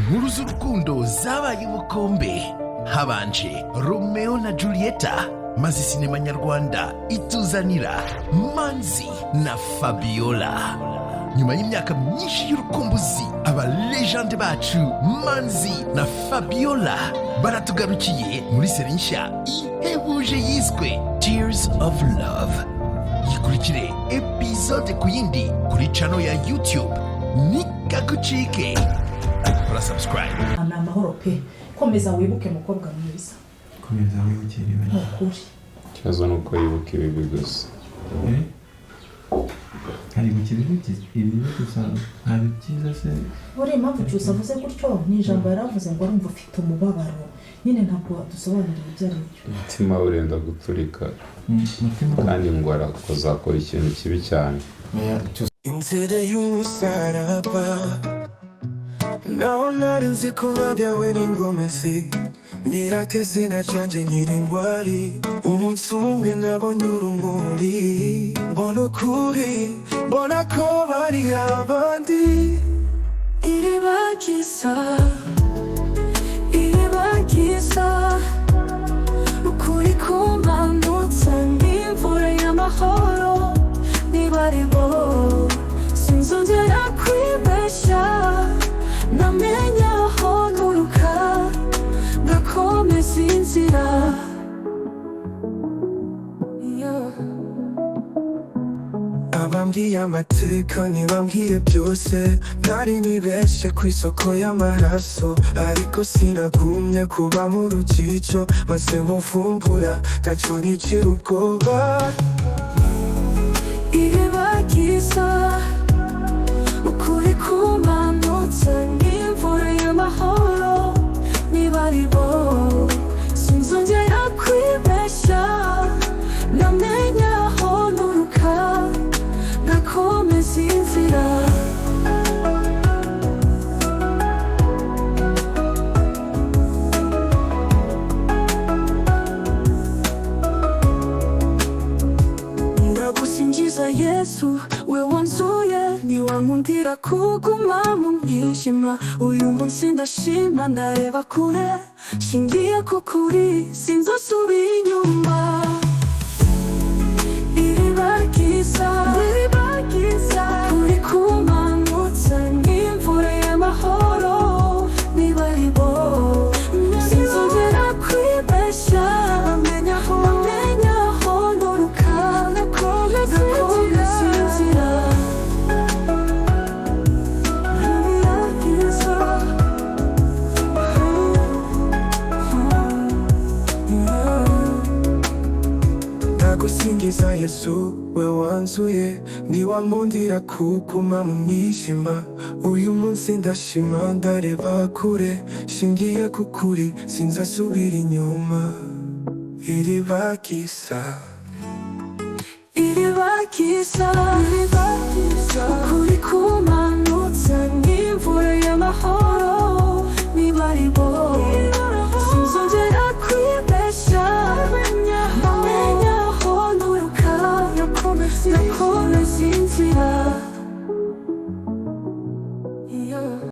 inkuru z'urukundo zabaye ubukombe, habanje Romeo na Julieta, maze sinema nyarwanda ituzanira Manzi na Fabiola. Nyuma y'imyaka myinshi y'urukumbuzi, aba legende bacu Manzi na Fabiola baratugarukiye muri seri nshya ihebuje yiswe Tears of Love. Yikurikire episode ku yindi kuri channel ya YouTube. Nikakuchike. Kora subscribe. Amahoro pe, komeza wibuke mukobwa mwiza. Komeza wibuke ibi. Nukuri. Kibazo nuko yibuka ibi gusa. Hari gukibibuke ibi gusa nta byiza se. Uri impamvu cyusa avuze gutyo ni ijambo yaravuze ngo arumva ufite umubabaro. Nyine ntabwo dusobanurira ibyo ari byo. Umutima urenda guturika. Kandi ngo arakora ikintu kibi cyane. INZIRA YU'MUSARABA naho narinzi ko byawe n'ingomezi nirateze nacanje nyirindwari umunsi umwe nabonye urumuri mbona ukuri mbona ko bari abandi Iribagiza ukuri kumanutse nk'imvura y'amahoro niba ari bo sinzongera kwibeshya namenya aho nturuka ngakomeza inzira abambwiye amateka ntibambwiye byose nari nibeshye ku isoko y'amaraso ariko sinagumye kuba mu rukico maze muvumbura ntacyo ntigira ubwoba Iribagiza ukuri kumanutse nk'imvura y'amahoro niba ari bo sinzongera kwibeshya namenya aho nturuka ngakomeza inzira ndagusingiza Yesu we wanzuye niwankundira kuguma mu mwijima uyu munsi ndashima ndareba kure shingiye ku kuri sinzosubira inyuma Iribagiza uri kumanutse nk'imvura y'amahoro niba ari bo sinzongera kwibeshya amenya aho nturuka ngakomeza inzira ndagusingiza Yesu we wanzuye niwankundira kuguma mu mwijima uyu munsi ndashima ndareba kure shingiye ku kuri sinzasubira inyuma Iribagiza ukuri kumanutse nk'imvura y'amahoro niba ari bo